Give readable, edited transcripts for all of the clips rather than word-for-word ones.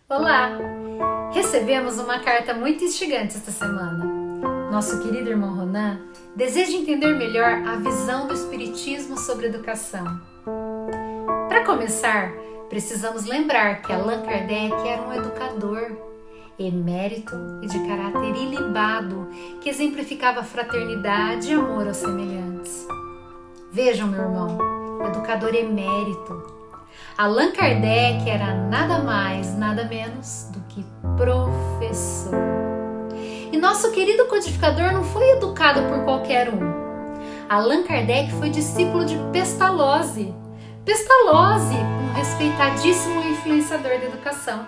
Olá! Recebemos uma carta muito instigante esta semana. Nosso querido irmão Ronan deseja entender melhor a visão do Espiritismo sobre educação. Para começar, precisamos lembrar que Allan Kardec era um educador, emérito e de caráter ilibado, que exemplificava fraternidade e amor aos semelhantes. Vejam, meu irmão, educador emérito. Allan Kardec era nada mais, nada menos do que professor. E nosso querido codificador não foi educado por qualquer um. Allan Kardec foi discípulo de Pestalozzi. Pestalozzi, um respeitadíssimo influenciador da educação.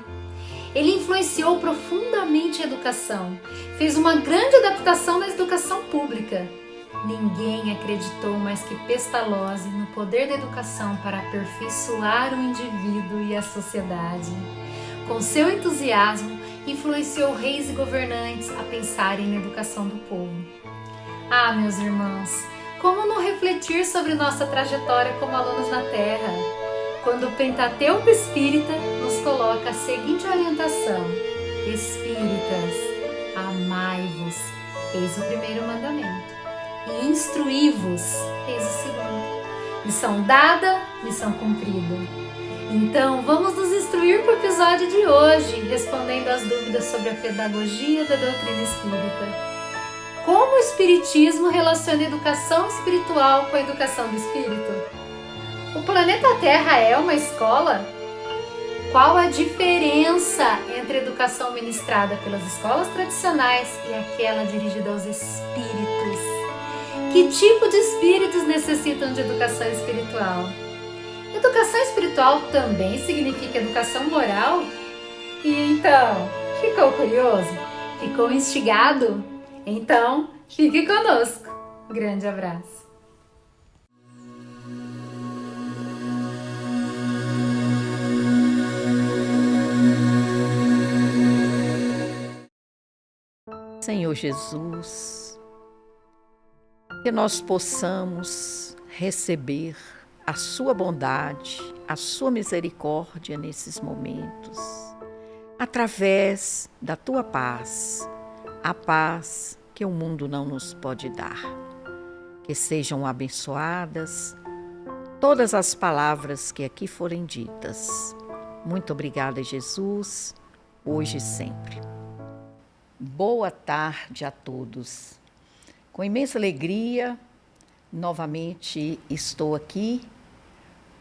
Ele influenciou profundamente a educação, fez uma grande adaptação na educação pública. Ninguém acreditou mais que Pestalozzi no poder da educação para aperfeiçoar o indivíduo e a sociedade. Com seu entusiasmo, influenciou reis e governantes a pensarem na educação do povo. Ah, meus irmãos, como não refletir sobre nossa trajetória como alunos na Terra, quando o Pentateuco Espírita nos coloca a seguinte orientação: Espíritas, amai-vos, eis o primeiro mandamento. E instruí-vos, eis o segundo. Missão dada, missão cumprida. Então, vamos nos instruir para o episódio de hoje, respondendo às dúvidas sobre a pedagogia da doutrina espírita. Como o Espiritismo relaciona a educação espiritual com a educação do espírito? O planeta Terra é uma escola? Qual a diferença entre a educação ministrada pelas escolas tradicionais e aquela dirigida aos espíritos? Que tipo de espíritos necessitam de educação espiritual? Educação espiritual também significa educação moral? E então, ficou curioso? Ficou instigado? Então, fique conosco. Grande abraço. Senhor Jesus, que nós possamos receber a sua bondade, a sua misericórdia nesses momentos, através da tua paz, a paz que o mundo não nos pode dar. Que sejam abençoadas todas as palavras que aqui forem ditas. Muito obrigada, Jesus, hoje e sempre. Boa tarde a todos. Com imensa alegria, novamente estou aqui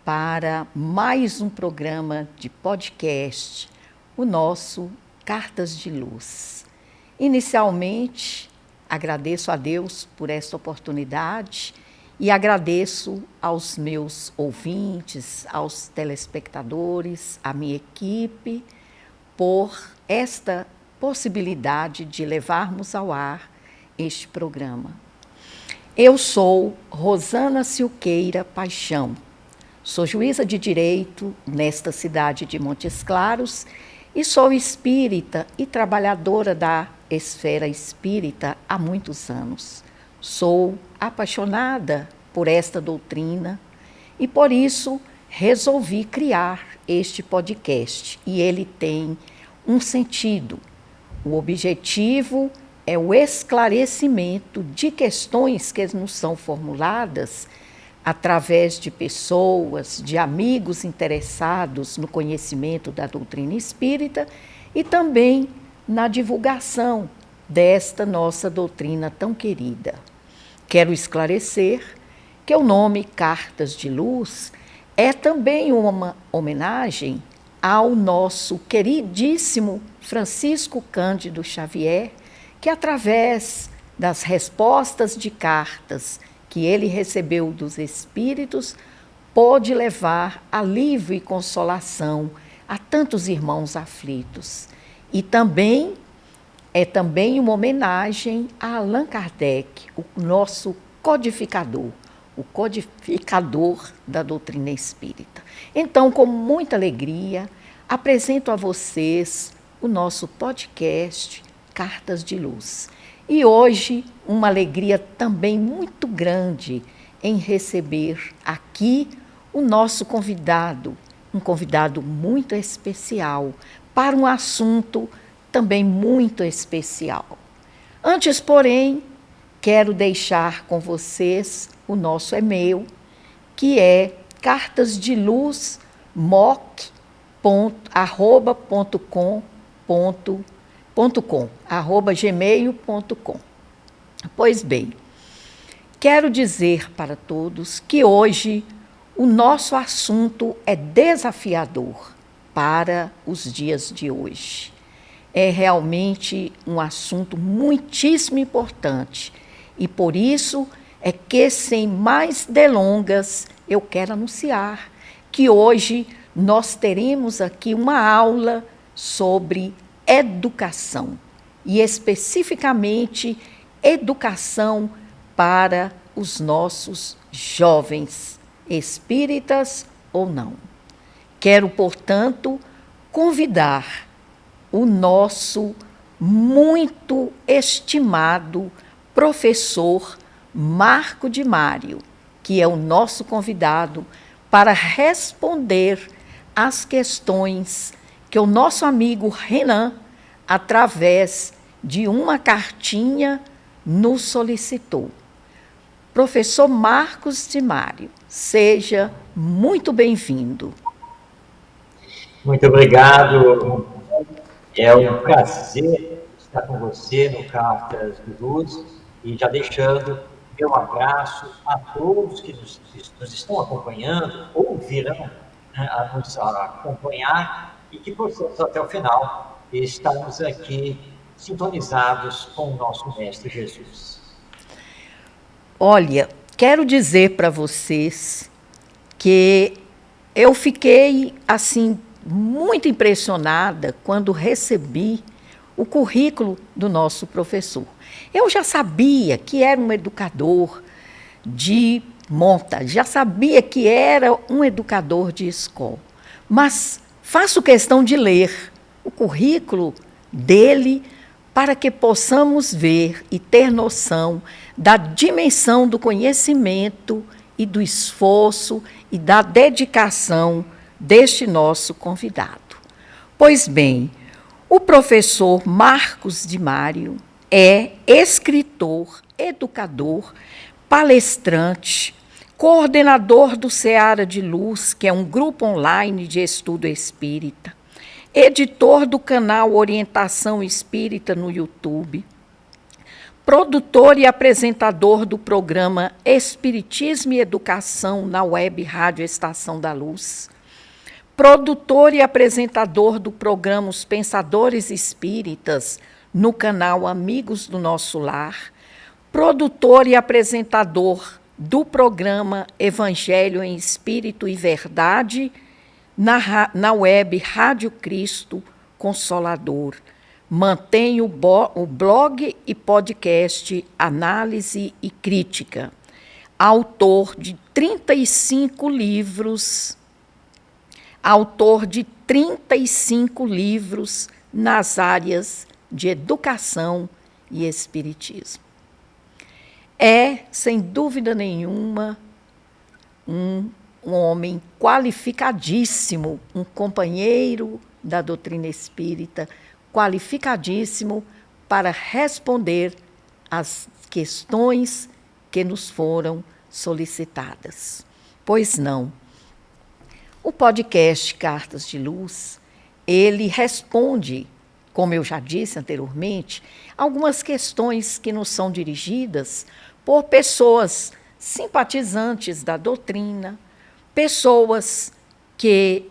para mais um programa de podcast, o nosso Cartas de Luz. Inicialmente, agradeço a Deus por esta oportunidade e agradeço aos meus ouvintes, aos telespectadores, à minha equipe, por esta possibilidade de levarmos ao ar este programa. Eu sou Rosana Silqueira Paixão, sou juíza de direito nesta cidade de Montes Claros e sou espírita e trabalhadora da esfera espírita há muitos anos. Sou apaixonada por esta doutrina e por isso resolvi criar este podcast e ele tem um sentido. O objetivo é o esclarecimento de questões que nos são formuladas através de pessoas, de amigos interessados no conhecimento da doutrina espírita e também na divulgação desta nossa doutrina tão querida. Quero esclarecer que o nome Cartas de Luz é também uma homenagem ao nosso queridíssimo Francisco Cândido Xavier, que através das respostas de cartas que ele recebeu dos espíritos, pôde levar alívio e consolação a tantos irmãos aflitos. E também é uma homenagem a Allan Kardec, o nosso codificador, o codificador da doutrina espírita. Então, com muita alegria, apresento a vocês o nosso podcast Cartas de Luz. E hoje, uma alegria também muito grande em receber aqui o nosso convidado, um convidado muito especial para um assunto também muito especial. Antes, porém, quero deixar com vocês o nosso e-mail, que é cartasdeluz@gmail.com. Pois bem, quero dizer para todos que hoje o nosso assunto é desafiador para os dias de hoje. É realmente um assunto muitíssimo importante e por isso é que, sem mais delongas, eu quero anunciar que hoje nós teremos aqui uma aula sobre educação e especificamente educação para os nossos jovens, espíritas ou não. Quero, portanto, convidar o nosso muito estimado professor Marco de Mário, que é o nosso convidado, para responder às questões que o nosso amigo Renan, através de uma cartinha, nos solicitou. Professor Marcos de Mário, seja muito bem-vindo. Muito obrigado. É um prazer estar com você no Cartas de Luz e já deixando meu abraço a todos que nos estão acompanhando ou virão a nos acompanhar e que possamos até o final estarmos aqui sintonizados com o nosso Mestre Jesus. Olha, quero dizer para vocês que eu fiquei assim muito impressionada quando recebi o currículo do nosso professor. Eu já sabia que era um educador de monta, já sabia que era um educador de escola, mas faço questão de ler o currículo dele para que possamos ver e ter noção da dimensão do conhecimento e do esforço e da dedicação deste nosso convidado. Pois bem, o professor Marcos de Mário é escritor, educador, palestrante, coordenador do Seara de Luz, que é um grupo online de estudo espírita, editor do canal Orientação Espírita no YouTube, produtor e apresentador do programa Espiritismo e Educação na web Rádio Estação da Luz, produtor e apresentador do programa Os Pensadores Espíritas no canal Amigos do Nosso Lar, produtor e apresentador do programa Evangelho em Espírito e Verdade na web Rádio Cristo Consolador. Mantém o blog e podcast Análise e Crítica. Autor de 35 livros nas áreas de educação e espiritismo. É, sem dúvida nenhuma, um homem qualificadíssimo, um companheiro da doutrina espírita, qualificadíssimo para responder às questões que nos foram solicitadas. Pois não. O podcast Cartas de Luz, ele responde, como eu já disse anteriormente, algumas questões que nos são dirigidas por pessoas simpatizantes da doutrina, pessoas que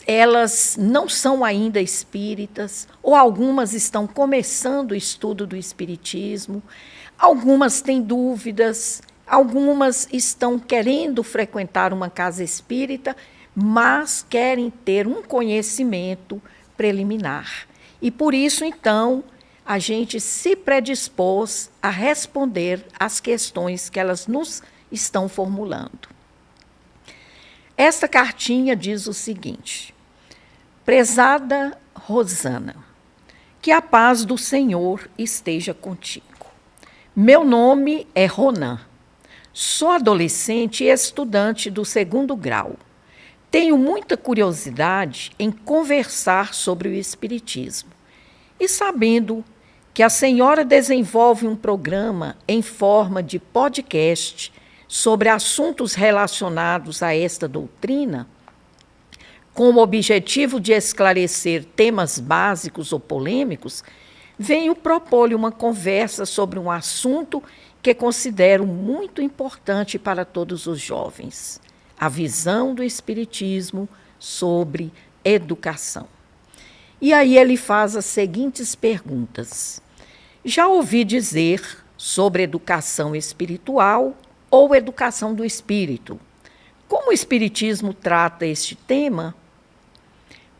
elas não são ainda espíritas, ou algumas estão começando o estudo do espiritismo, algumas têm dúvidas, algumas estão querendo frequentar uma casa espírita, mas querem ter um conhecimento preliminar. E por isso, então, a gente se predispôs a responder às questões que elas nos estão formulando. Esta cartinha diz o seguinte: prezada Rosana, que a paz do Senhor esteja contigo. Meu nome é Ronan. Sou adolescente e estudante do 2º grau. tenho muita curiosidade em conversar sobre o Espiritismo. E sabendo que a senhora desenvolve um programa em forma de podcast sobre assuntos relacionados a esta doutrina, com o objetivo de esclarecer temas básicos ou polêmicos, venho propor-lhe uma conversa sobre um assunto que considero muito importante para todos os jovens: a visão do Espiritismo sobre educação. E aí ele faz as seguintes perguntas. Já ouvi dizer sobre educação espiritual ou educação do espírito. Como o Espiritismo trata este tema?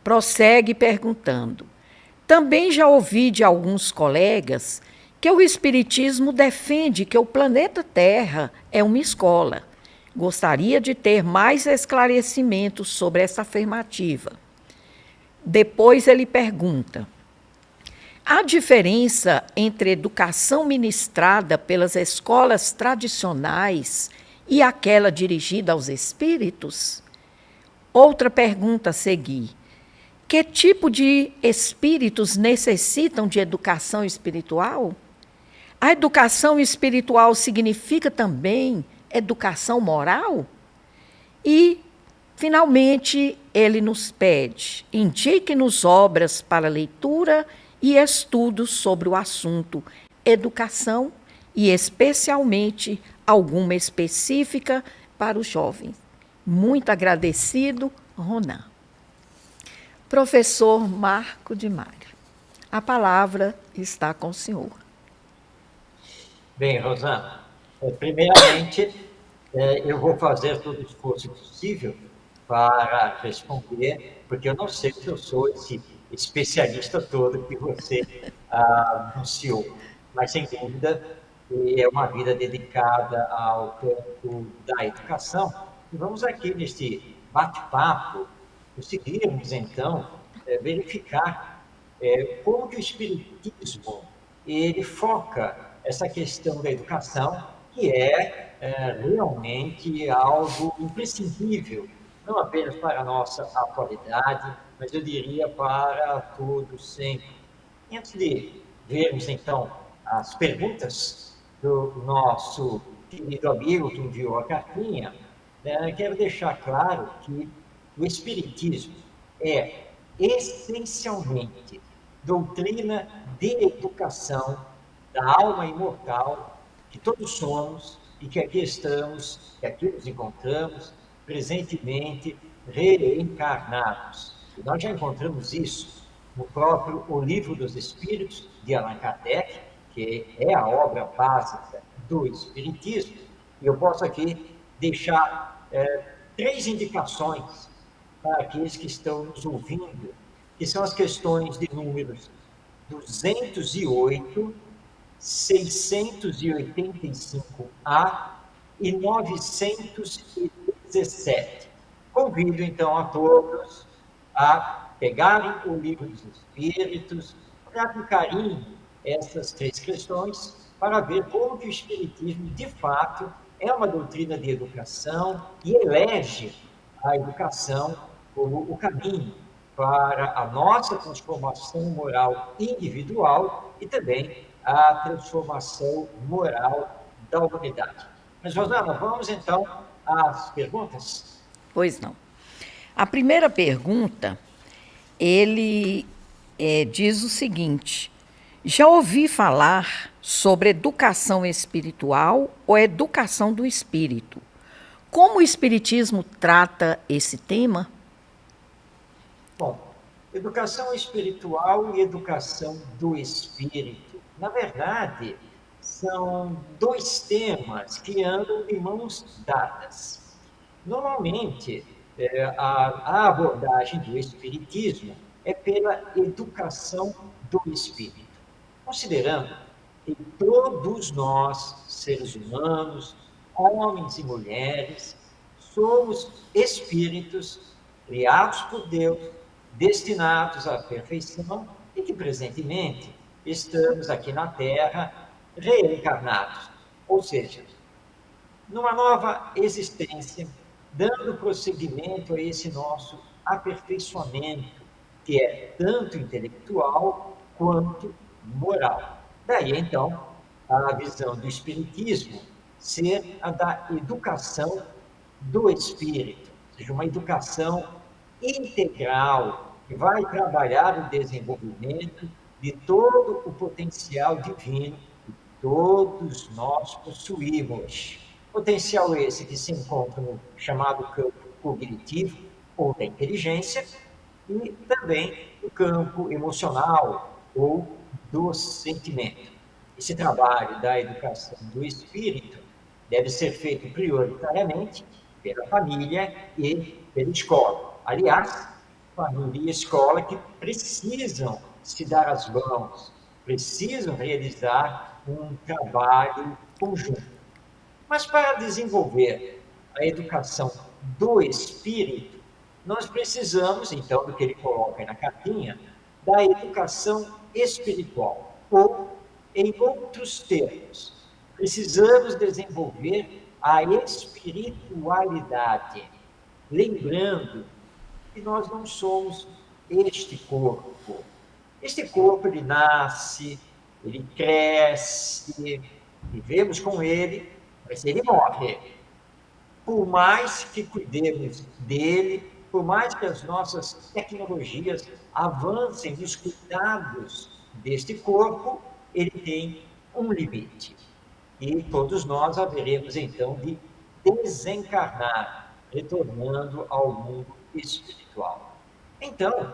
Prossegue perguntando. Também já ouvi de alguns colegas que o Espiritismo defende que o planeta Terra é uma escola. Gostaria de ter mais esclarecimentos sobre essa afirmativa. Depois ele pergunta: há diferença entre educação ministrada pelas escolas tradicionais e aquela dirigida aos espíritos? Outra pergunta a seguir: que tipo de espíritos necessitam de educação espiritual? A educação espiritual significa também educação moral? E, finalmente, ele nos pede: indique-nos obras para leitura e estudos sobre o assunto educação e, especialmente, alguma específica para os jovens. Muito agradecido, Ronan. Professor Marco de Mário, a palavra está com o senhor. Bem, Rosana, primeiramente, eu vou fazer todo o esforço possível para responder, porque eu não sei se eu sou esse especialista todo que você anunciou, mas, sem dúvida, é uma vida dedicada ao campo da educação. E vamos aqui, neste bate-papo, conseguirmos, então, verificar como que o Espiritismo ele foca essa questão da educação, que é realmente algo imprescindível, não apenas para a nossa atualidade, mas eu diria para todo sempre. E antes de vermos, então, as perguntas do nosso querido amigo que enviou a cartinha, quero deixar claro que o Espiritismo é essencialmente doutrina de educação da alma imortal que todos somos e que aqui estamos, que aqui nos encontramos presentemente reencarnados. E nós já encontramos isso no próprio O Livro dos Espíritos, de Allan Kardec, que é a obra básica do Espiritismo. E eu posso aqui deixar 3 indicações para aqueles que estão nos ouvindo, que são as questões de números 208, 685A e 917. Convido, então, a todos a pegarem o Livro dos Espíritos, olhar com carinho essas 3 questões, para ver como que o Espiritismo, de fato, é uma doutrina de educação e elege a educação como o caminho para a nossa transformação moral individual e também a transformação moral da humanidade. Mas, Rosana, vamos então às perguntas? Pois não. A primeira pergunta, ele diz o seguinte: já ouvi falar sobre educação espiritual ou educação do espírito. Como o Espiritismo trata esse tema? Bom, educação espiritual e educação do espírito, na verdade, são 2 temas que andam de mãos dadas. Normalmente, a abordagem do Espiritismo é pela educação do espírito, considerando que todos nós, seres humanos, homens e mulheres, somos espíritos criados por Deus, destinados à perfeição e que, presentemente, estamos aqui na Terra reencarnados, ou seja, numa nova existência, dando prosseguimento a esse nosso aperfeiçoamento, que é tanto intelectual quanto moral. Daí, então, a visão do Espiritismo ser a da educação do espírito, ou seja, uma educação integral, que vai trabalhar o desenvolvimento de todo o potencial divino que todos nós possuímos. Potencial esse que se encontra no chamado campo cognitivo ou da inteligência e também no campo emocional ou do sentimento. Esse trabalho da educação do espírito deve ser feito prioritariamente pela família e pela escola. Aliás, família e escola que precisam se dar as mãos, precisam realizar um trabalho conjunto. Mas para desenvolver a educação do espírito, nós precisamos, então, do que ele coloca aí na cartinha, da educação espiritual. Ou, em outros termos, precisamos desenvolver a espiritualidade, lembrando que nós não somos este corpo. Este corpo, ele nasce, ele cresce, vivemos com ele, mas ele morre. Por mais que cuidemos dele, por mais que as nossas tecnologias avancem nos cuidados deste corpo, ele tem um limite. E todos nós haveremos, então, de desencarnar, retornando ao mundo espiritual. Então,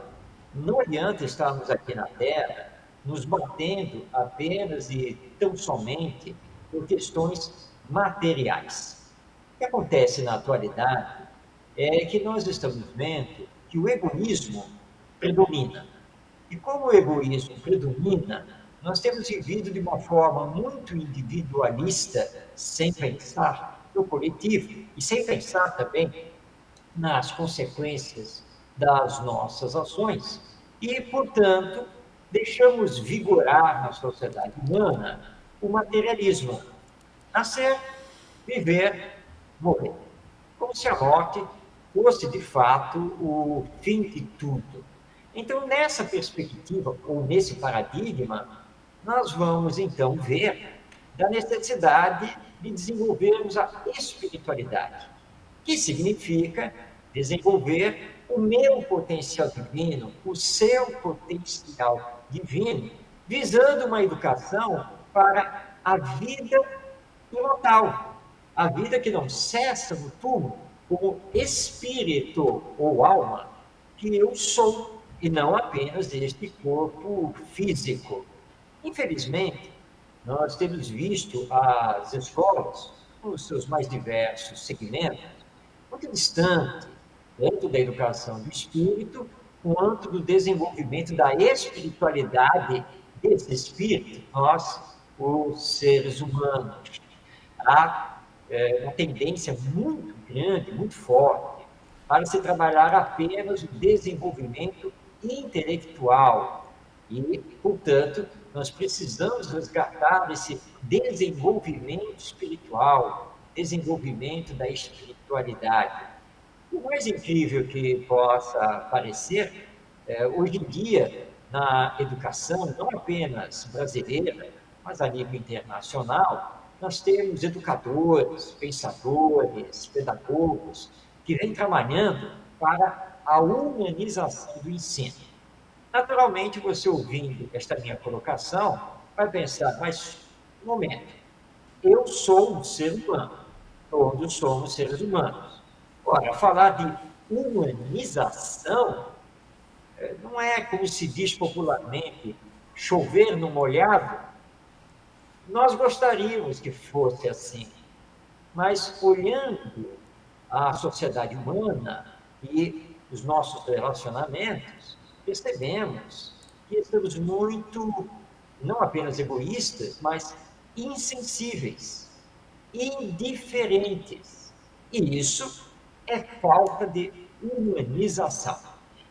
não adianta estarmos aqui na Terra nos batendo apenas e tão somente por questões materiais. O que acontece na atualidade é que nós estamos vendo que o egoísmo predomina. E como o egoísmo predomina, nós temos vivido de uma forma muito individualista, sem pensar no coletivo e sem pensar também nas consequências das nossas ações. E, portanto, deixamos vigorar na sociedade humana o materialismo. Nascer, viver, morrer. Como se a morte fosse, de fato, o fim de tudo. Então, nessa perspectiva, ou nesse paradigma, nós vamos, então, ver da necessidade de desenvolvermos a espiritualidade, que significa desenvolver o meu potencial divino, o seu potencial divino, visando uma educação para a vida imortal, a vida que não cessa no túmulo, como espírito ou alma que eu sou, e não apenas este corpo físico. Infelizmente, nós temos visto as escolas, nos seus mais diversos segmentos, muito distantes, tanto da educação do espírito, quanto do desenvolvimento da espiritualidade desse espírito, nós, os seres humanos. Há uma tendência muito grande, muito forte, para se trabalhar apenas o desenvolvimento intelectual. E, portanto, nós precisamos resgatar esse desenvolvimento espiritual, desenvolvimento da espiritualidade. O mais incrível que possa parecer, hoje em dia, na educação, não apenas brasileira, mas a nível internacional, nós temos educadores, pensadores, pedagogos, que vêm trabalhando para a humanização do ensino. Naturalmente, você ouvindo esta minha colocação, vai pensar, mas, um momento, eu sou um ser humano, todos somos seres humanos. Ora, falar de humanização não é, como se diz popularmente, chover no molhado. Nós gostaríamos que fosse assim, mas olhando a sociedade humana e os nossos relacionamentos, percebemos que estamos muito, não apenas egoístas, mas insensíveis, indiferentes. E isso é falta de humanização.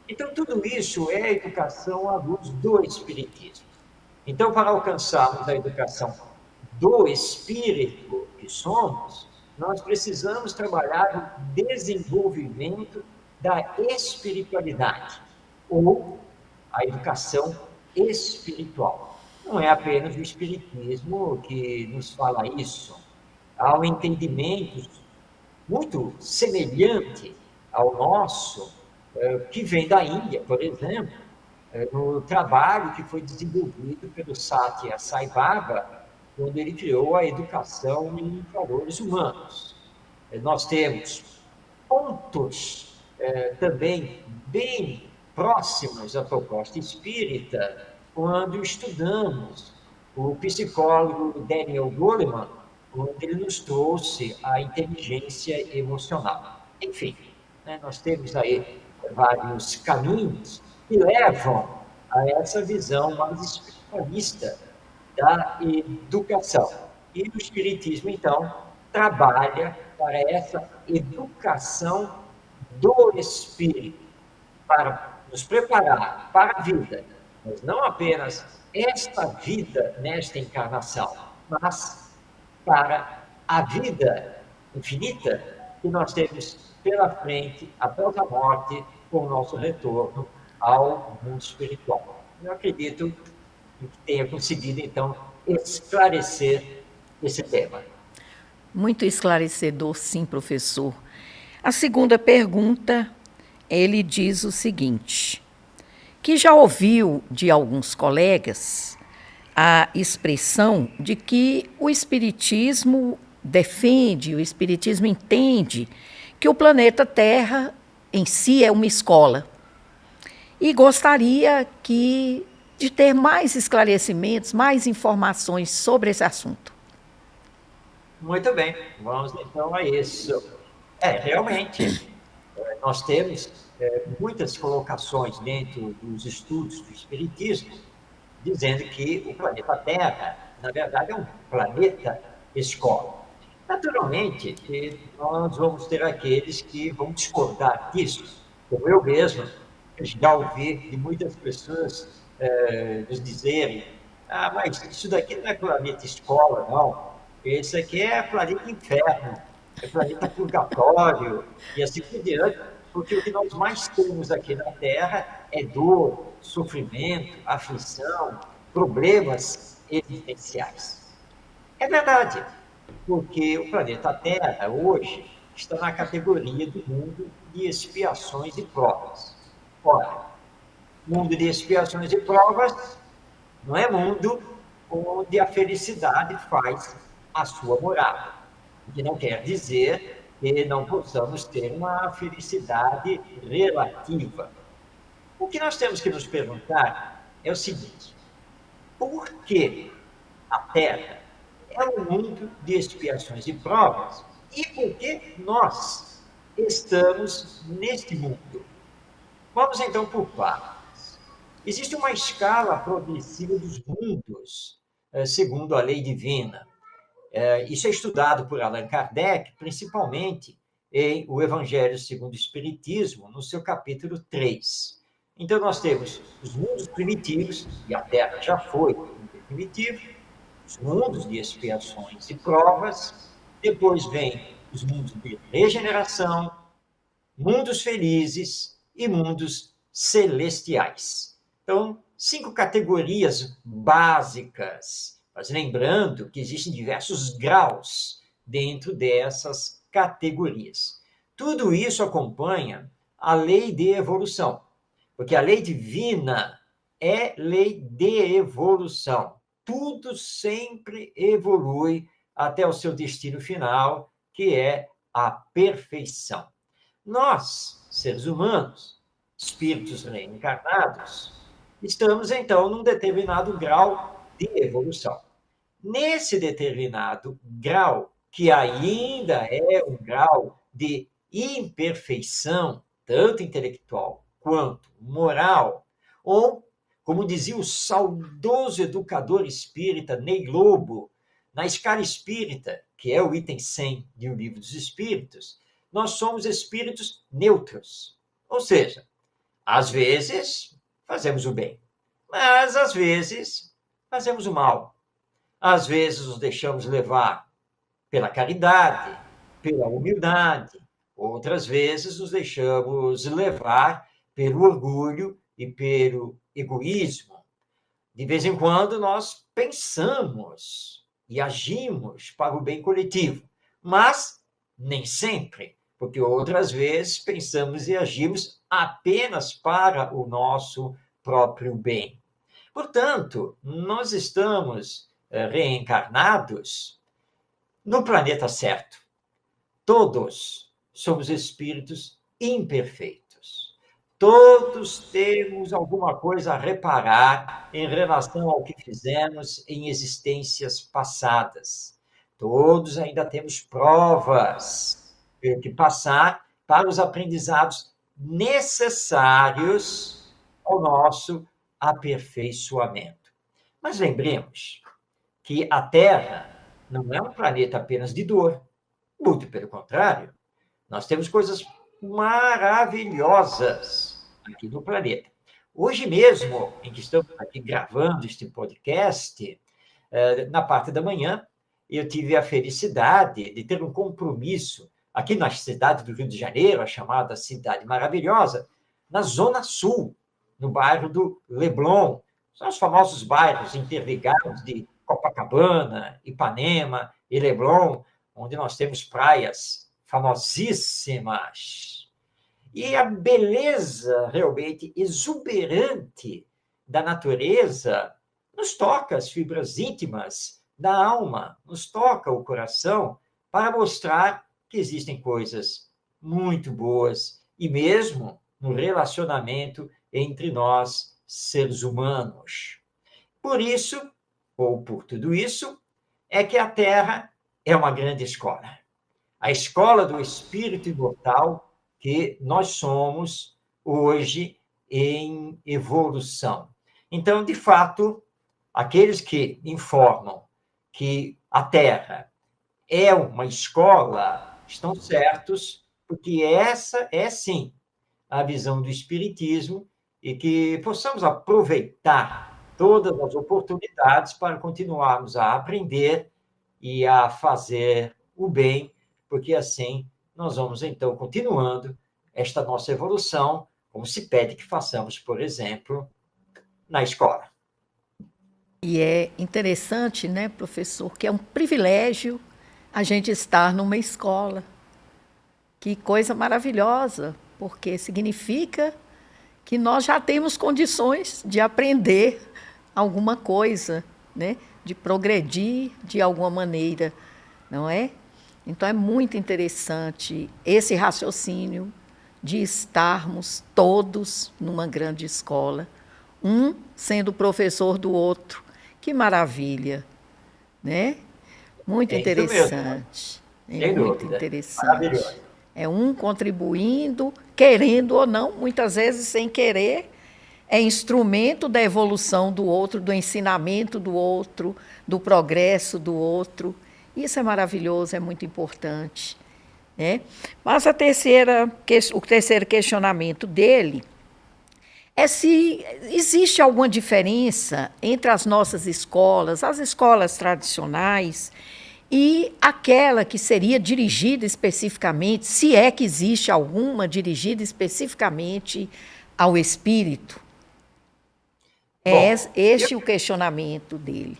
Então, tudo isso é a educação à luz do Espiritismo. Então, para alcançarmos a educação do espírito que somos, nós precisamos trabalhar o desenvolvimento da espiritualidade, ou a educação espiritual. Não é apenas o espiritismo que nos fala isso. Há um entendimento muito semelhante ao nosso, que vem da Índia, por exemplo, no trabalho que foi desenvolvido pelo Satya Sai Baba, quando ele criou a educação em valores humanos. Nós temos pontos também bem próximos à proposta espírita, quando estudamos o psicólogo Daniel Goleman, onde ele nos trouxe a inteligência emocional. Enfim, nós temos aí vários caminhos que levam a essa visão mais espiritualista da educação. E o Espiritismo, então, trabalha para essa educação do espírito, para nos preparar para a vida, mas não apenas esta vida nesta encarnação, mas para a vida infinita que nós temos pela frente, após a morte, com o nosso retorno ao mundo espiritual. Eu acredito que tenha conseguido, então, esclarecer esse tema. Muito esclarecedor, sim, professor. A segunda pergunta, ele diz o seguinte, que já ouviu de alguns colegas a expressão de que o Espiritismo defende, o Espiritismo entende que o planeta Terra em si é uma escola. E gostaria de ter mais esclarecimentos, mais informações sobre esse assunto. Muito bem, vamos então a isso. Realmente, nós temos muitas colocações dentro dos estudos do Espiritismo, dizendo que o planeta Terra, na verdade, é um planeta escola. Naturalmente, nós vamos ter aqueles que vão discordar disso, como eu mesmo já ouvi de muitas pessoas nos dizerem: mas isso daqui não é planeta escola, não. Esse aqui é planeta inferno, é planeta purgatório, e assim por diante, porque o que nós mais temos aqui na Terra é dor, sofrimento, aflição, problemas existenciais. É verdade, porque o planeta Terra, hoje, está na categoria do mundo de expiações e provas. Ora, mundo de expiações e provas não é mundo onde a felicidade faz a sua morada. O que não quer dizer que não possamos ter uma felicidade relativa. O que nós temos que nos perguntar é o seguinte: por que a Terra é um mundo de expiações e provas? E por que nós estamos neste mundo? Vamos então por partes. Existe uma escala progressiva dos mundos, segundo a lei divina. Isso é estudado por Allan Kardec, principalmente em O Evangelho segundo o Espiritismo, no seu capítulo 3. Então, nós temos os mundos primitivos, e a Terra já foi um mundo primitivo, os mundos de expiações e provas, depois vem os mundos de regeneração, mundos felizes e mundos celestiais. Então, 5 categorias básicas, mas lembrando que existem diversos graus dentro dessas categorias. Tudo isso acompanha a lei de evolução, porque a lei divina é lei de evolução. Tudo sempre evolui até o seu destino final, que é a perfeição. Nós, seres humanos, espíritos reencarnados, estamos, então, num determinado grau de evolução. Nesse determinado grau, que ainda é um grau de imperfeição, tanto intelectual quanto moral, ou, como dizia o saudoso educador espírita Ney Lobo, na escala espírita, que é o item 100 de O Livro dos Espíritos, nós somos espíritos neutros. Ou seja, às vezes fazemos o bem, mas às vezes fazemos o mal. Às vezes nos deixamos levar pela caridade, pela humildade, outras vezes nos deixamos levar pelo orgulho e pelo egoísmo. De vez em quando nós pensamos e agimos para o bem coletivo, mas nem sempre, porque outras vezes pensamos e agimos apenas para o nosso próprio bem. Portanto, nós estamos reencarnados no planeta certo. Todos somos espíritos imperfeitos. Todos temos alguma coisa a reparar em relação ao que fizemos em existências passadas. Todos ainda temos provas que passar para os aprendizados necessários ao nosso aperfeiçoamento. Mas lembremos que a Terra não é um planeta apenas de dor. Muito pelo contrário, nós temos coisas maravilhosas aqui no planeta. Hoje mesmo, em que estamos aqui gravando este podcast, na parte da manhã, eu tive a felicidade de ter um compromisso aqui na cidade do Rio de Janeiro, a chamada Cidade Maravilhosa, na Zona Sul, no bairro do Leblon. São os famosos bairros interligados de Copacabana, Ipanema e Leblon, onde nós temos praias famosíssimas. E a beleza realmente exuberante da natureza nos toca as fibras íntimas da alma, nos toca o coração para mostrar que existem coisas muito boas e mesmo no relacionamento entre nós, seres humanos. Por isso, ou por tudo isso, é que a Terra é uma grande escola. A escola do espírito imortal que nós somos hoje em evolução. Então, de fato, aqueles que informam que a Terra é uma escola estão certos, porque essa é, sim, a visão do Espiritismo e que possamos aproveitar todas as oportunidades para continuarmos a aprender e a fazer o bem, porque assim nós vamos, então, continuando esta nossa evolução, como se pede que façamos, por exemplo, na escola. E é interessante, né, professor, que é um privilégio a gente estar numa escola. Que coisa maravilhosa, porque significa que nós já temos condições de aprender alguma coisa, né, de progredir de alguma maneira, não é? Então, é muito interessante esse raciocínio de estarmos todos numa grande escola, um sendo professor do outro. Que maravilha, né? Muito interessante. É muito interessante. É um contribuindo, querendo ou não, muitas vezes sem querer, é instrumento da evolução do outro, do ensinamento do outro, do progresso do outro. Isso é maravilhoso, é muito importante, né? Mas o terceiro questionamento dele é se existe alguma diferença entre as nossas escolas, as escolas tradicionais, e aquela que seria dirigida especificamente, se é que existe alguma dirigida especificamente ao espírito. É este o questionamento dele.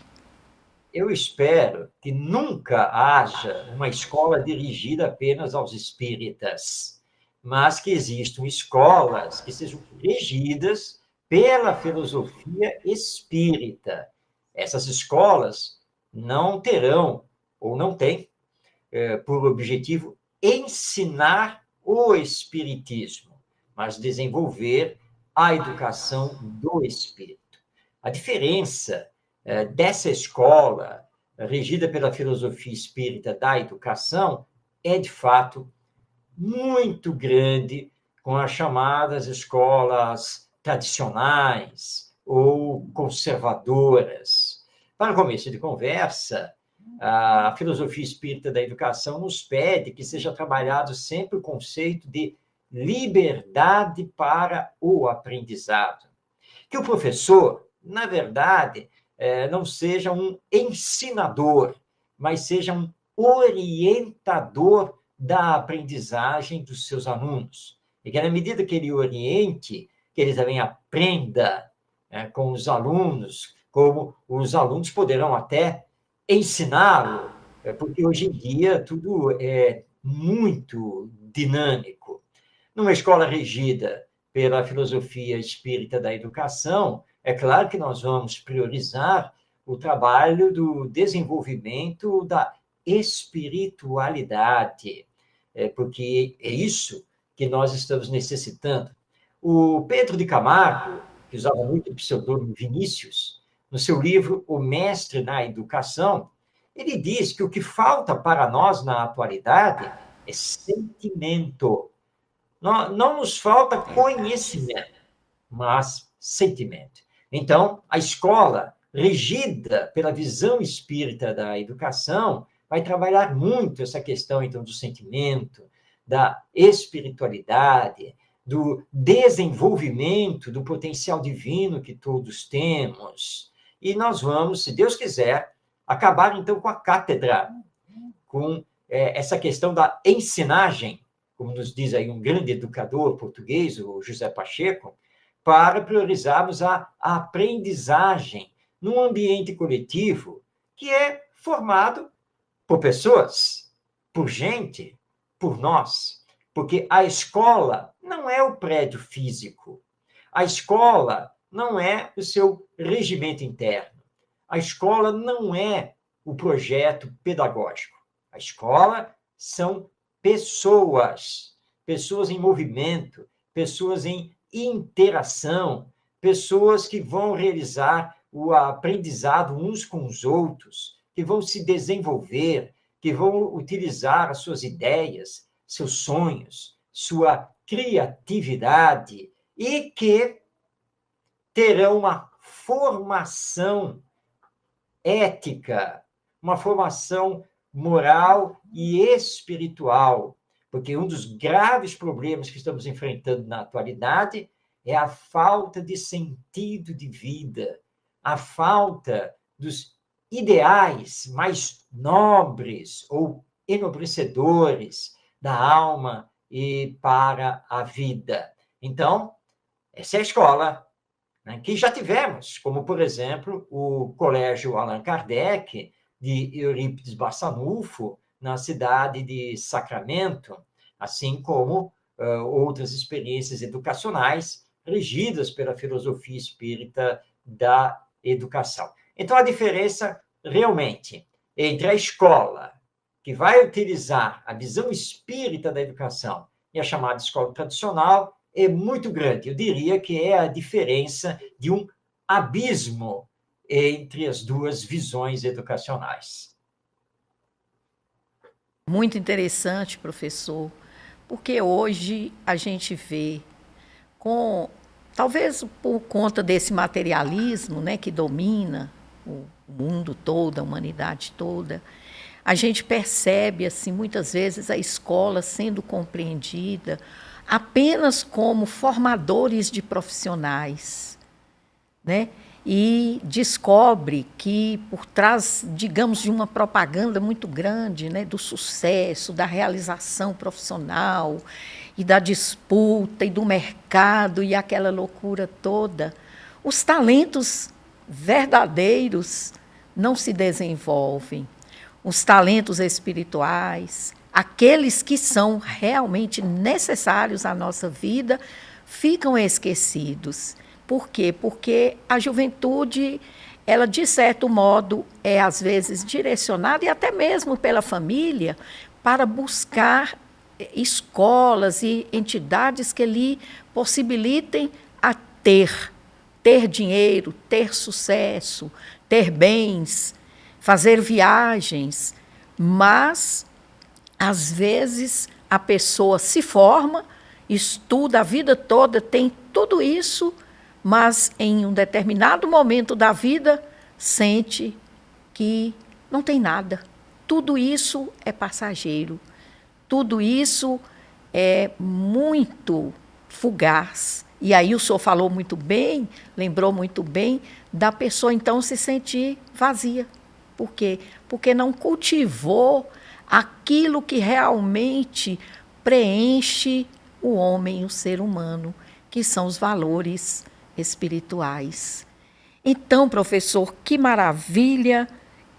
Eu espero que nunca haja uma escola dirigida apenas aos espíritas, mas que existam escolas que sejam regidas pela filosofia espírita. Essas escolas não terão, ou não têm, por objetivo ensinar o espiritismo, mas desenvolver a educação do espírito. A diferença dessa escola, regida pela filosofia espírita da educação, é, de fato, muito grande com as chamadas escolas tradicionais ou conservadoras. Para começo de conversa, a filosofia espírita da educação nos pede que seja trabalhado sempre o conceito de liberdade para o aprendizado. Que o professor, na verdade, não seja um ensinador, mas seja um orientador da aprendizagem dos seus alunos. E que, na medida que ele oriente, que ele também aprenda com os alunos, como os alunos poderão até ensiná-lo, porque hoje em dia tudo é muito dinâmico. Numa escola regida pela filosofia espírita da educação, é claro que nós vamos priorizar o trabalho do desenvolvimento da espiritualidade, porque é isso que nós estamos necessitando. O Pedro de Camargo, que usava muito o pseudônimo Vinícius, no seu livro O Mestre na Educação, ele diz que o que falta para nós na atualidade é sentimento. Não nos falta conhecimento, mas sentimento. Então, a escola, regida pela visão espírita da educação, vai trabalhar muito essa questão, então, do sentimento, da espiritualidade, do desenvolvimento do potencial divino que todos temos. E nós vamos, se Deus quiser, acabar, então, com a cátedra, com essa questão da ensinagem, como nos diz aí um grande educador português, o José Pacheco, para priorizarmos a aprendizagem num ambiente coletivo que é formado por pessoas, por gente, por nós. Porque a escola não é o prédio físico. A escola não é o seu regimento interno. A escola não é o projeto pedagógico. A escola são pessoas, pessoas em movimento, pessoas em interação, pessoas que vão realizar o aprendizado uns com os outros, que vão se desenvolver, que vão utilizar as suas ideias, seus sonhos, sua criatividade e que terão uma formação ética, uma formação moral e espiritual, porque um dos graves problemas que estamos enfrentando na atualidade é a falta de sentido de vida, a falta dos ideais mais nobres ou enobrecedores da alma e para a vida. Então, essa é a escola, né, que já tivemos, como, por exemplo, o Colégio Allan Kardec, de Eurípides Barçanufo, na cidade de Sacramento, assim como outras experiências educacionais regidas pela filosofia espírita da educação. Então, a diferença, realmente, entre a escola, que vai utilizar a visão espírita da educação, e a chamada escola tradicional, é muito grande. Eu diria que é a diferença de um abismo entre as duas visões educacionais. Muito interessante, professor, porque hoje a gente vê, talvez por conta desse materialismo, né, que domina o mundo todo, a humanidade toda, a gente percebe, assim, muitas vezes a escola sendo compreendida apenas como formadores de profissionais, né? E descobre que, por trás, digamos, de uma propaganda muito grande, né, do sucesso, da realização profissional, e da disputa, e do mercado, e aquela loucura toda, os talentos verdadeiros não se desenvolvem. Os talentos espirituais, aqueles que são realmente necessários à nossa vida, ficam esquecidos. Por quê? Porque a juventude, ela, de certo modo, é, às vezes, direcionada, e até mesmo pela família, para buscar escolas e entidades que lhe possibilitem a ter dinheiro, ter sucesso, ter bens, fazer viagens. Mas, às vezes, a pessoa se forma, estuda a vida toda, tem tudo isso, mas em um determinado momento da vida sente que não tem nada. Tudo isso é passageiro, tudo isso é muito fugaz. E aí o senhor falou muito bem, lembrou muito bem, da pessoa então se sentir vazia. Por quê? Porque não cultivou aquilo que realmente preenche o homem, o ser humano, que são os valores espirituais. Então, professor, que maravilha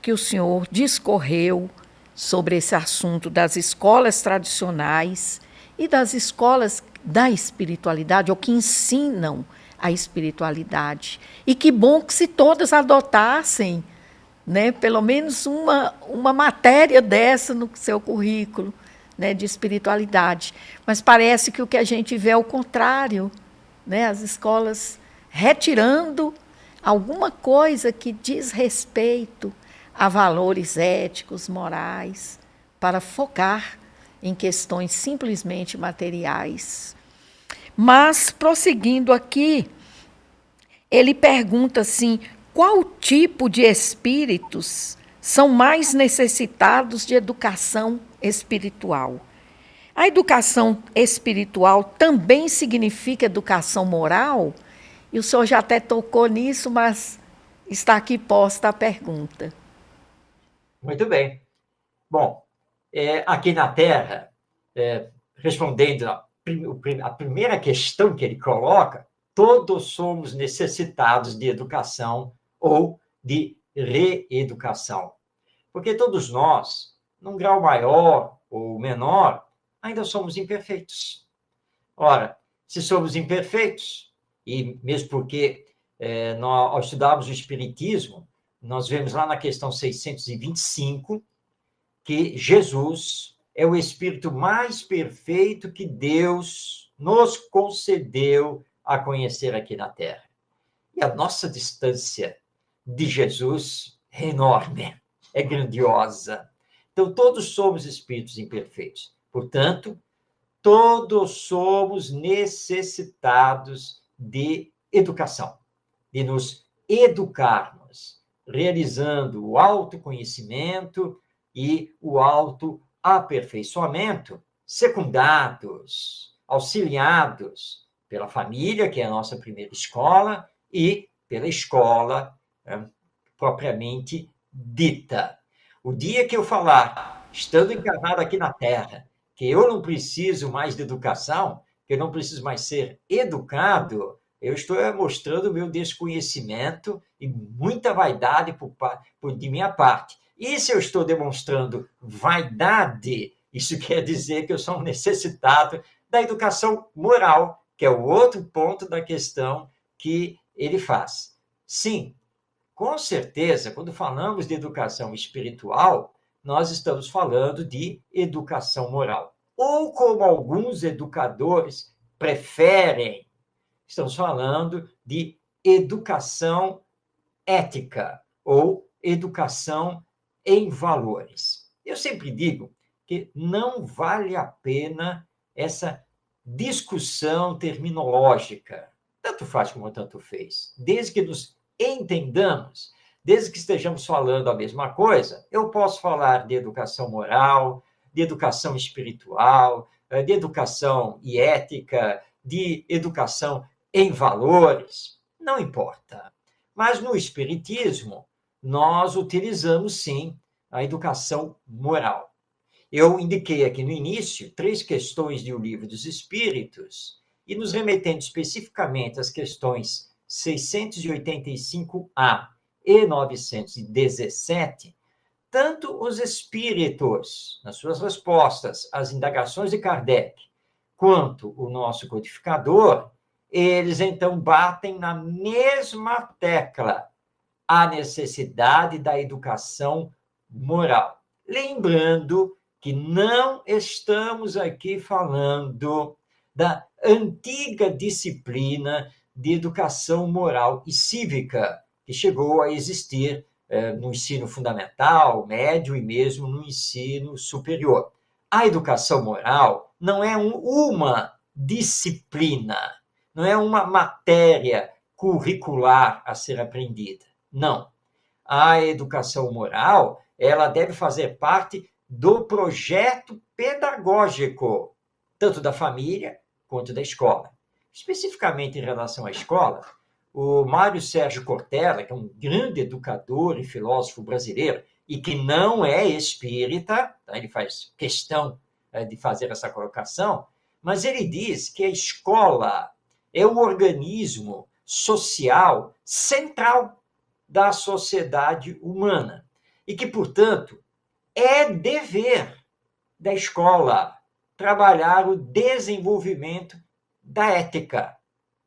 que o senhor discorreu sobre esse assunto das escolas tradicionais e das escolas da espiritualidade, ou que ensinam a espiritualidade. E que bom que se todas adotassem, né, pelo menos uma matéria dessa no seu currículo, né, de espiritualidade. Mas parece que o que a gente vê é o contrário, né, as escolas retirando alguma coisa que diz respeito a valores éticos, morais, para focar em questões simplesmente materiais. Mas, prosseguindo aqui, ele pergunta assim: qual tipo de espíritos são mais necessitados de educação espiritual? A educação espiritual também significa educação moral? E o senhor já até tocou nisso, mas está aqui posta a pergunta. Muito bem. Bom, aqui na Terra, respondendo a primeira questão que ele coloca, todos somos necessitados de educação ou de reeducação. Porque todos nós, num grau maior ou menor, ainda somos imperfeitos. Ora, se somos imperfeitos, e mesmo porque nós, ao estudarmos o Espiritismo, nós vemos lá na questão 625 que Jesus é o Espírito mais perfeito que Deus nos concedeu a conhecer aqui na Terra. E a nossa distância de Jesus é enorme, é grandiosa. Então, todos somos espíritos imperfeitos. Portanto, todos somos necessitados de educação, de nos educarmos, realizando o autoconhecimento e o autoaperfeiçoamento, secundados, auxiliados pela família, que é a nossa primeira escola, e pela escola propriamente dita. O dia que eu falar, estando encarnado aqui na Terra, que eu não preciso mais de educação, que eu não preciso mais ser educado, eu estou mostrando o meu desconhecimento e muita vaidade de minha parte. E se eu estou demonstrando vaidade, isso quer dizer que eu sou um necessitado da educação moral, que é o outro ponto da questão que ele faz. Sim, com certeza, quando falamos de educação espiritual, nós estamos falando de educação moral. Ou, como alguns educadores preferem, estamos falando de educação ética ou educação em valores. Eu sempre digo que não vale a pena essa discussão terminológica, tanto faz como tanto fez, desde que nos entendamos, desde que estejamos falando a mesma coisa. Eu posso falar de educação moral, de educação espiritual, de educação e ética, de educação em valores, não importa. Mas no Espiritismo, nós utilizamos, sim, a educação moral. Eu indiquei aqui no início 3 questões do Livro dos Espíritos, e nos remetendo especificamente às questões 685A e 917, tanto os espíritos, nas suas respostas às indagações de Kardec, quanto o nosso codificador, eles então batem na mesma tecla, a necessidade da educação moral. Lembrando que não estamos aqui falando da antiga disciplina de educação moral e cívica, que chegou a existir no ensino fundamental, médio e mesmo no ensino superior. A educação moral não é uma disciplina, não é uma matéria curricular a ser aprendida. Não. A educação moral, ela deve fazer parte do projeto pedagógico, tanto da família quanto da escola. Especificamente em relação à escola, o Mário Sérgio Cortella, que é um grande educador e filósofo brasileiro, e que não é espírita, tá? Ele faz questão de fazer essa colocação, mas ele diz que a escola é o organismo social central da sociedade humana e que, portanto, é dever da escola trabalhar o desenvolvimento da ética,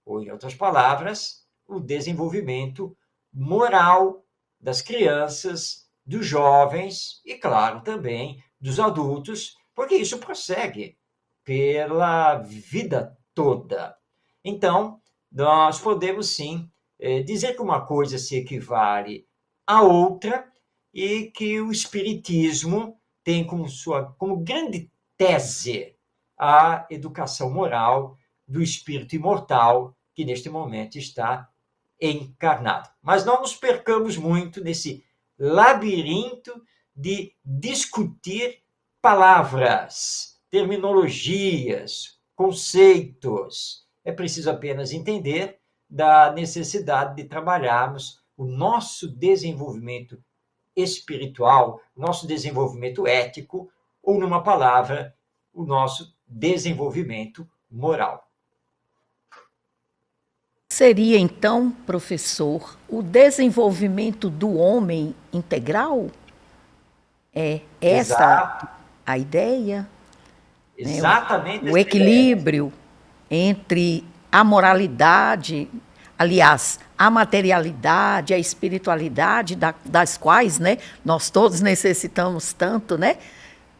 ou, em outras palavras, o desenvolvimento moral das crianças, dos jovens e, claro, também dos adultos, porque isso prossegue pela vida toda. Então, nós podemos sim dizer que uma coisa se equivale à outra e que o Espiritismo tem como grande tese a educação moral do espírito imortal que neste momento está encarnado. Mas não nos percamos muito nesse labirinto de discutir palavras, terminologias, conceitos. É preciso apenas entender da necessidade de trabalharmos o nosso desenvolvimento espiritual, nosso desenvolvimento ético, ou, numa palavra, o nosso desenvolvimento moral. Seria, então, professor, o desenvolvimento do homem integral? É essa Exato. a ideia? Exatamente. O equilíbrio entre a moralidade, aliás, a materialidade, a espiritualidade, das quais, né, nós todos necessitamos tanto, né?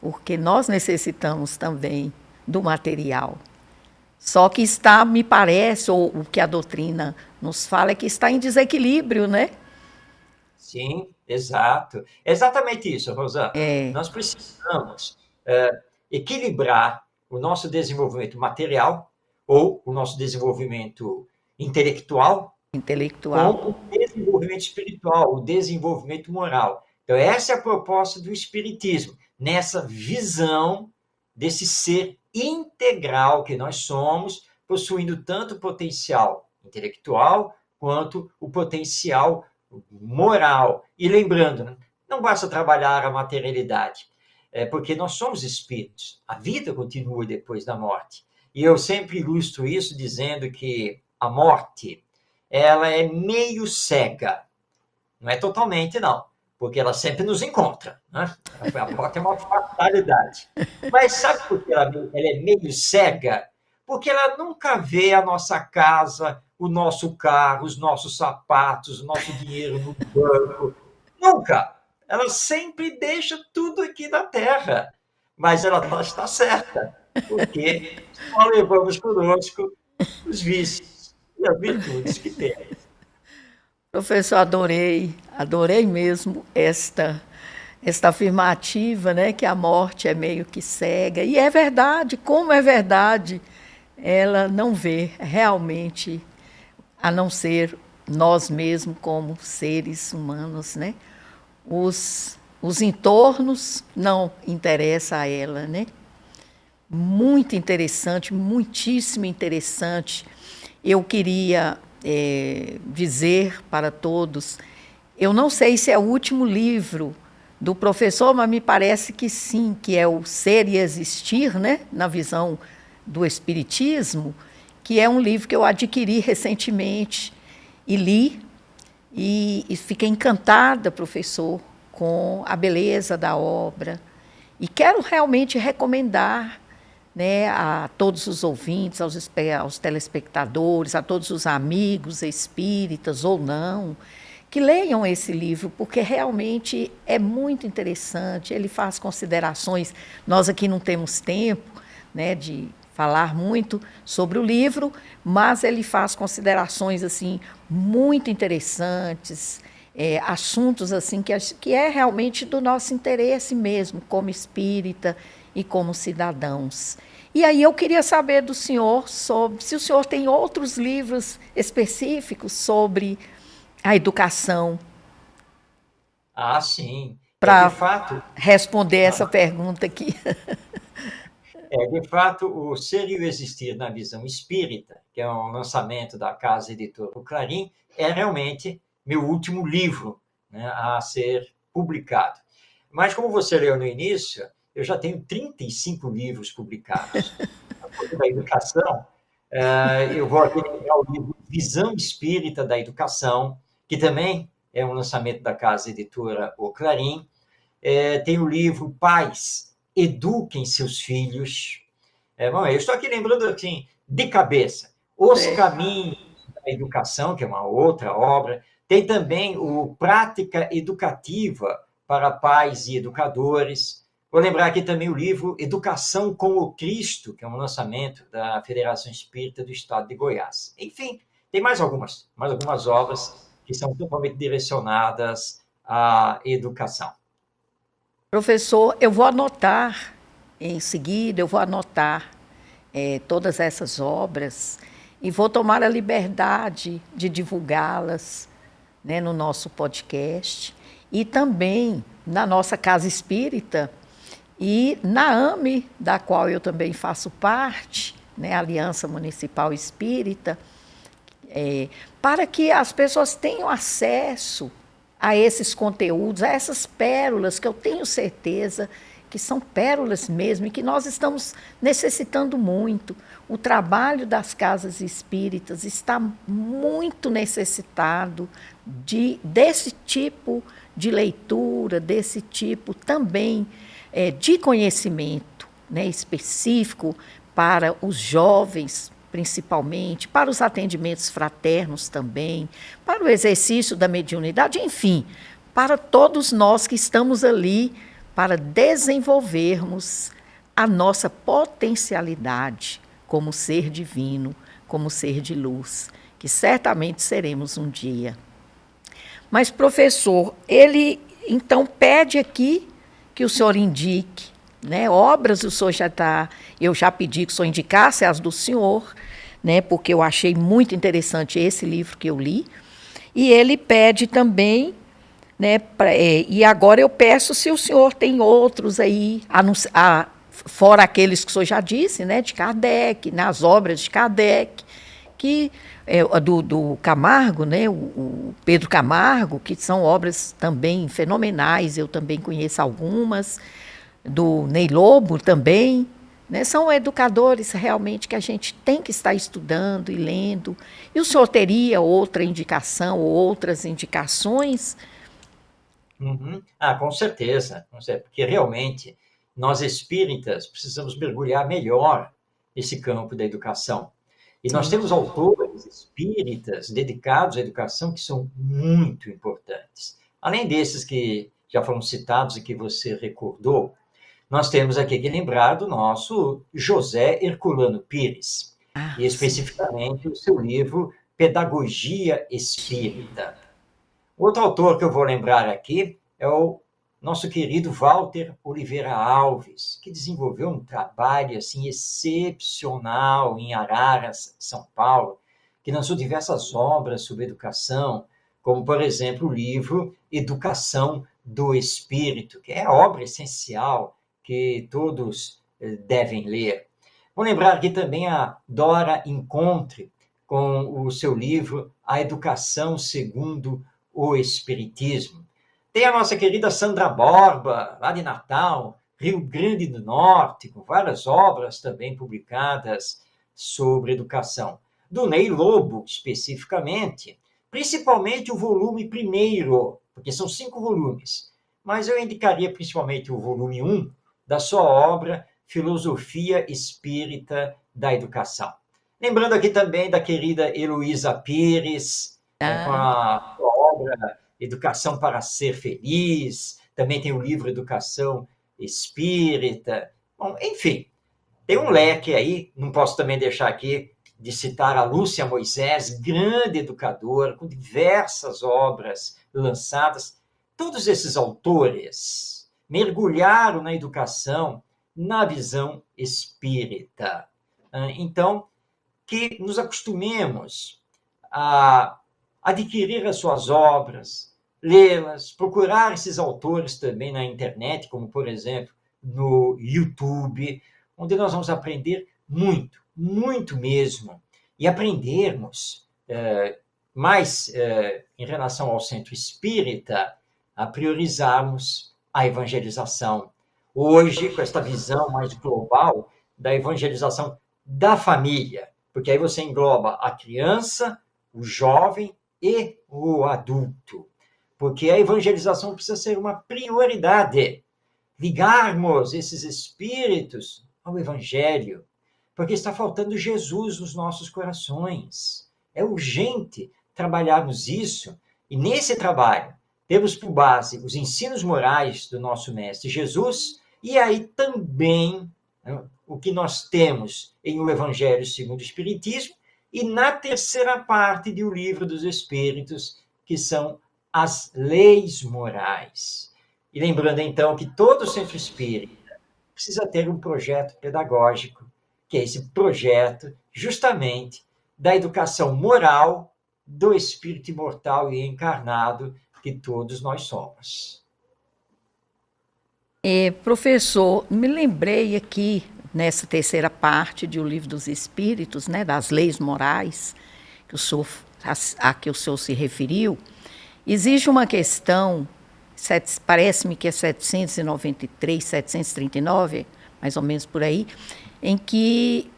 Porque nós necessitamos também do material. Só que está, me parece, ou o que a doutrina nos fala, é que está em desequilíbrio, né? Sim, exato. Exatamente isso, Rosana. Nós precisamos equilibrar o nosso desenvolvimento material ou o nosso desenvolvimento intelectual com o desenvolvimento espiritual, o desenvolvimento moral. Então, essa é a proposta do Espiritismo, nessa visão desse ser integral que nós somos, possuindo tanto o potencial intelectual quanto o potencial moral. E lembrando, não basta trabalhar a materialidade, porque nós somos espíritos. A vida continua depois da morte. E eu sempre ilustro isso dizendo que a morte, ela é meio cega. Não é totalmente, não, porque ela sempre nos encontra, né? A morte é uma fatalidade. Mas sabe por que ela é meio cega? Porque ela nunca vê a nossa casa, o nosso carro, os nossos sapatos, o nosso dinheiro no banco. Nunca. Ela sempre deixa tudo aqui na Terra. Mas ela está certa, porque nós levamos conosco os vícios e as virtudes que temos. Professor, adorei mesmo esta afirmativa, né, que a morte é meio que cega. E é verdade, como é verdade, ela não vê realmente, a não ser nós mesmos como seres humanos, né? Os entornos não interessam a ela, né? Muito interessante, muitíssimo interessante. Eu queria dizer para todos, eu não sei se é o último livro do professor, mas me parece que sim, que é o Ser e Existir, né? Na visão do Espiritismo, que é um livro que eu adquiri recentemente e li, e fiquei encantada, professor, com a beleza da obra. E quero realmente recomendar, né, a todos os ouvintes, aos telespectadores, a todos os amigos espíritas ou não, que leiam esse livro, porque realmente é muito interessante. Ele faz considerações, nós aqui não temos tempo, né, de falar muito sobre o livro, mas ele faz considerações assim muito interessantes, assuntos assim que é realmente do nosso interesse mesmo, como espírita e como cidadãos. E aí eu queria saber do senhor se o senhor tem outros livros específicos sobre a educação. Ah, sim. Para de fato, responder essa pergunta aqui. De fato, o Ser e o Existir na Visão Espírita, que é um lançamento da Casa Editora do Clarim, é realmente meu último livro, né, a ser publicado. Mas, como você leu no início, eu já tenho 35 livros publicados. Da educação, eu vou aqui lembrar o livro Visão Espírita da Educação, que também é um lançamento da casa editora O Clarim. Tem o livro Pais, Eduquem Seus Filhos. Bom, eu estou aqui lembrando, assim, de cabeça, Os Caminhos da Educação, que é uma outra obra. Tem também o Prática Educativa para Pais e Educadores. Vou lembrar aqui também o livro Educação com o Cristo, que é um lançamento da Federação Espírita do Estado de Goiás. Enfim, tem mais algumas obras que são totalmente direcionadas à educação. Professor, eu vou anotar, em seguida, todas essas obras e vou tomar a liberdade de divulgá-las, né, no nosso podcast e também na nossa casa espírita e na AME, da qual eu também faço parte, né, Aliança Municipal Espírita, para que as pessoas tenham acesso a esses conteúdos, a essas pérolas que eu tenho certeza que são pérolas mesmo e que nós estamos necessitando muito. O trabalho das casas espíritas está muito necessitado desse tipo de leitura, desse tipo também de conhecimento, né, específico para os jovens, principalmente, para os atendimentos fraternos também, para o exercício da mediunidade, enfim, para todos nós que estamos ali para desenvolvermos a nossa potencialidade como ser divino, como ser de luz, que certamente seremos um dia. Mas, professor, ele então pede aqui que o senhor indique, né, obras, eu já pedi que o senhor indicasse as do senhor, né, porque eu achei muito interessante esse livro que eu li, e ele pede também, né, e agora eu peço se o senhor tem outros aí, fora aqueles que o senhor já disse, né, de Kardec, nas obras de Kardec, que do Camargo, né, o Pedro Camargo, que são obras também fenomenais, eu também conheço algumas, do Ney Lobo também, né? São educadores realmente que a gente tem que estar estudando e lendo. E o senhor teria outra indicação ou outras indicações? Uhum. Com certeza, porque realmente nós espíritas precisamos mergulhar melhor nesse campo da educação. E nós temos autores espíritas dedicados à educação que são muito importantes. Além desses que já foram citados e que você recordou, nós temos aqui que lembrar do nosso José Herculano Pires, e especificamente o seu livro Pedagogia Espírita. Outro autor que eu vou lembrar aqui é o nosso querido Walter Oliveira Alves, que desenvolveu um trabalho assim, excepcional em Araras, São Paulo, que lançou diversas obras sobre educação, como, por exemplo, o livro Educação do Espírito, que é a obra essencial que todos devem ler. Vou lembrar aqui também a Dora Encontre, com o seu livro A Educação Segundo o Espiritismo. Tem a nossa querida Sandra Borba, lá de Natal, Rio Grande do Norte, com várias obras também publicadas sobre educação. Do Ney Lobo, especificamente, principalmente o volume 1º, porque são 5 volumes, mas eu indicaria principalmente o volume 1, da sua obra Filosofia Espírita da Educação. Lembrando aqui também da querida Heloísa Pires, com a sua obra Educação para Ser Feliz, também tem o livro Educação Espírita. Bom, enfim, tem um leque aí, não posso também deixar aqui de citar a Lúcia Moisés, grande educadora, com diversas obras lançadas. Todos esses autores mergulharam na educação na visão espírita. Então, que nos acostumemos a adquirir as suas obras, lê-las, procurar esses autores também na internet, como, por exemplo, no YouTube, onde nós vamos aprender muito, muito mesmo, e aprendermos mais em relação ao centro espírita, a priorizarmos a evangelização. Hoje, com esta visão mais global da evangelização da família, porque aí você engloba a criança, o jovem e o adulto. Porque a evangelização precisa ser uma prioridade. Ligarmos esses espíritos ao evangelho, porque está faltando Jesus nos nossos corações. É urgente trabalharmos isso, e nesse trabalho temos por base os ensinos morais do nosso Mestre Jesus, e aí também, né, o que nós temos em O Evangelho segundo o Espiritismo, e na terceira parte do Livro dos Espíritos, que são as leis morais. E lembrando, então, que todo centro espírita precisa ter um projeto pedagógico, que é esse projeto, justamente, da educação moral do espírito imortal e encarnado que todos nós somos. Professor, me lembrei aqui, nessa terceira parte do Livro dos Espíritos, né, das leis morais, a que o senhor se referiu, existe uma questão, parece-me que é 793, 739, mais ou menos por aí, em que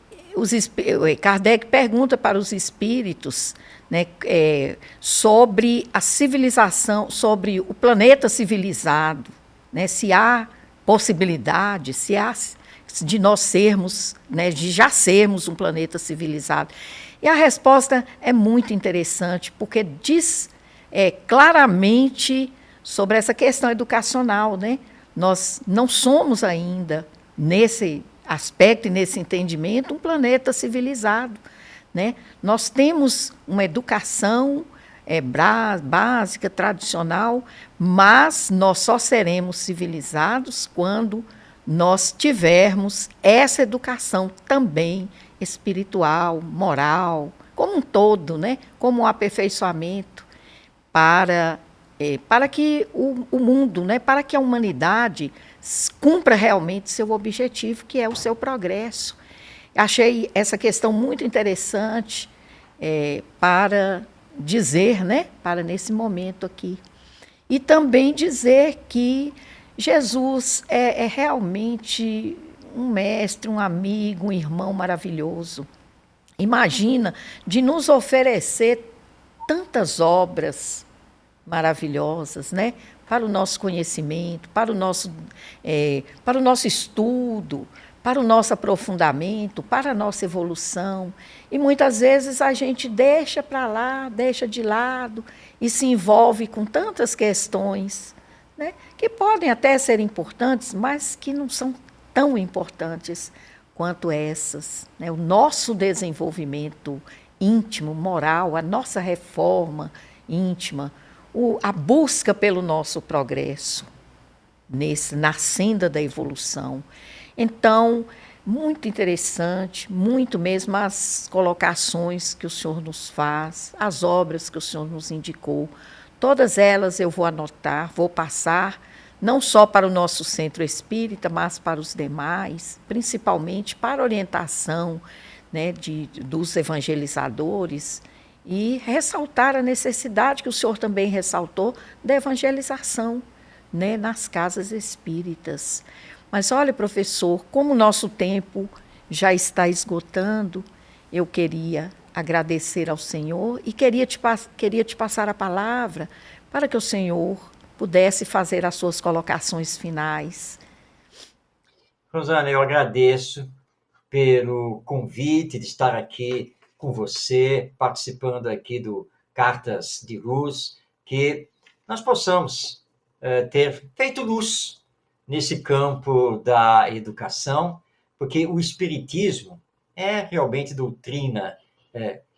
Kardec pergunta para os espíritos, né, sobre a civilização, sobre o planeta civilizado, né, se há possibilidade, se há de nós sermos, né, de já sermos um planeta civilizado. E a resposta é muito interessante, porque diz claramente sobre essa questão educacional, né? Nós não somos ainda, nesse aspecto e nesse entendimento, um planeta civilizado, né? Nós temos uma educação básica, tradicional, mas nós só seremos civilizados quando nós tivermos essa educação também espiritual, moral, como um todo, né? Como um aperfeiçoamento para que o mundo, né? Para que a humanidade cumpra realmente seu objetivo, que é o seu progresso. Achei essa questão muito interessante para dizer, né? Para nesse momento aqui. E também dizer que Jesus é realmente um mestre, um amigo, um irmão maravilhoso. Imagina de nos oferecer tantas obras maravilhosas, né? Para o nosso conhecimento, para o nosso estudo, para o nosso aprofundamento, para a nossa evolução. E muitas vezes a gente deixa para lá, deixa de lado e se envolve com tantas questões, né, que podem até ser importantes, mas que não são tão importantes quanto essas, né? O nosso desenvolvimento íntimo, moral, a nossa reforma íntima, a busca pelo nosso progresso na senda da evolução. Então, muito interessante, muito mesmo as colocações que o senhor nos faz, as obras que o senhor nos indicou, todas elas eu vou anotar, vou passar, não só para o nosso centro espírita, mas para os demais, principalmente para a orientação, né, dos evangelizadores, e ressaltar a necessidade que o senhor também ressaltou da evangelização, né, nas casas espíritas. Mas olha, professor, como o nosso tempo já está esgotando, eu queria agradecer ao senhor e queria te passar a palavra para que o senhor pudesse fazer as suas colocações finais. Rosana, eu agradeço pelo convite de estar aqui com você, participando aqui do Cartas de Luz, que nós possamos ter feito luz nesse campo da educação, porque o Espiritismo é realmente doutrina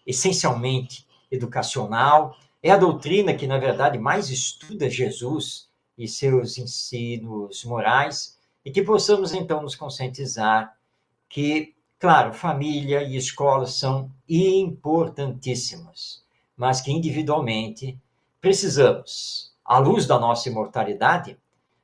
essencialmente educacional, é a doutrina que, na verdade, mais estuda Jesus e seus ensinos morais, e que possamos, então, nos conscientizar que, claro, família e escola são importantíssimas, mas que individualmente precisamos, à luz da nossa imortalidade,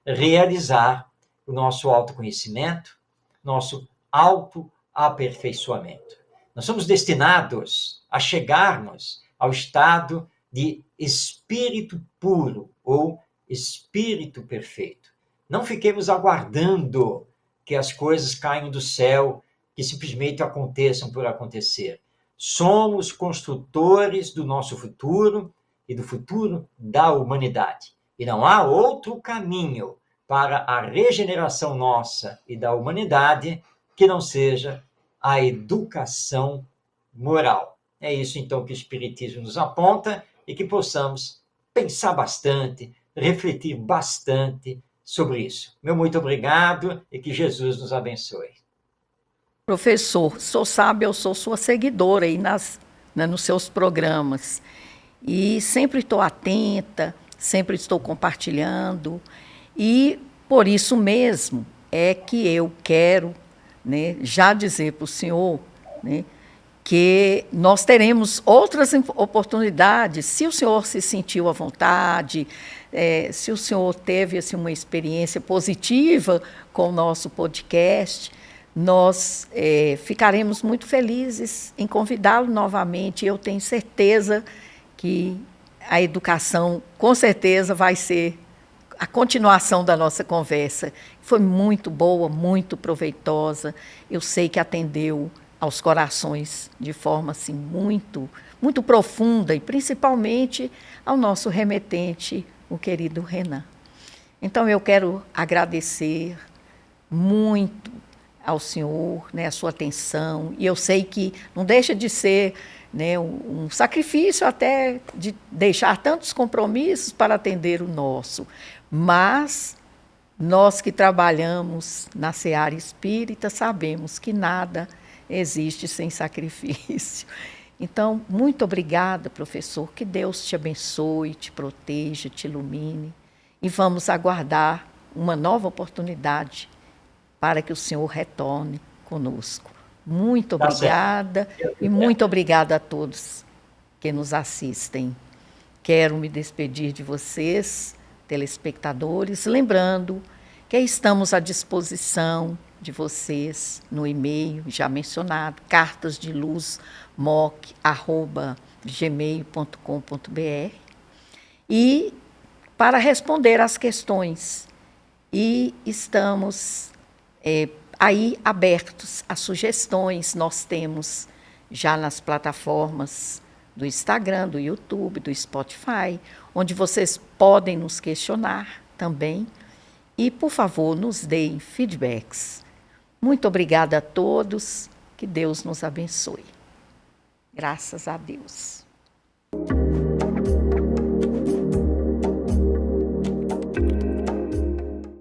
realizar o nosso autoconhecimento, nosso autoaperfeiçoamento. Nós somos destinados a chegarmos ao estado de espírito puro ou espírito perfeito. Não fiquemos aguardando que as coisas caiam do céu, que simplesmente aconteçam por acontecer. Somos construtores do nosso futuro e do futuro da humanidade. E não há outro caminho para a regeneração nossa e da humanidade que não seja a educação moral. É isso, então, que o Espiritismo nos aponta e que possamos pensar bastante, refletir bastante sobre isso. Meu muito obrigado e que Jesus nos abençoe. Professor, o senhor sabe, eu sou sua seguidora aí nos seus programas. E sempre estou atenta, sempre estou compartilhando. E por isso mesmo é que eu quero, né, já dizer para o senhor, né, que nós teremos outras oportunidades, se o senhor se sentiu à vontade, se o senhor teve assim, uma experiência positiva com o nosso podcast, nós ficaremos muito felizes em convidá-lo novamente. Eu tenho certeza que a educação, com certeza, vai ser a continuação da nossa conversa. Foi muito boa, muito proveitosa. Eu sei que atendeu aos corações de forma assim, muito, muito profunda, e principalmente ao nosso remetente, o querido Renan. Então, eu quero agradecer muito ao senhor, né, a sua atenção, e eu sei que não deixa de ser, né, um sacrifício até de deixar tantos compromissos para atender o nosso, mas nós que trabalhamos na seara espírita sabemos que nada existe sem sacrifício. Então, muito obrigada, professor, que Deus te abençoe, te proteja, te ilumine, e vamos aguardar uma nova oportunidade para que o senhor retorne conosco. Muito obrigada e muito obrigada a todos que nos assistem. Quero me despedir de vocês, telespectadores, lembrando que estamos à disposição de vocês no e-mail já mencionado, cartasdeluzmoc@gmail.com.br, e para responder às questões. E estamos aí abertos a sugestões. Nós temos já nas plataformas do Instagram, do YouTube, do Spotify, onde vocês podem nos questionar também. E, por favor, nos deem feedbacks. Muito obrigada a todos. Que Deus nos abençoe. Graças a Deus.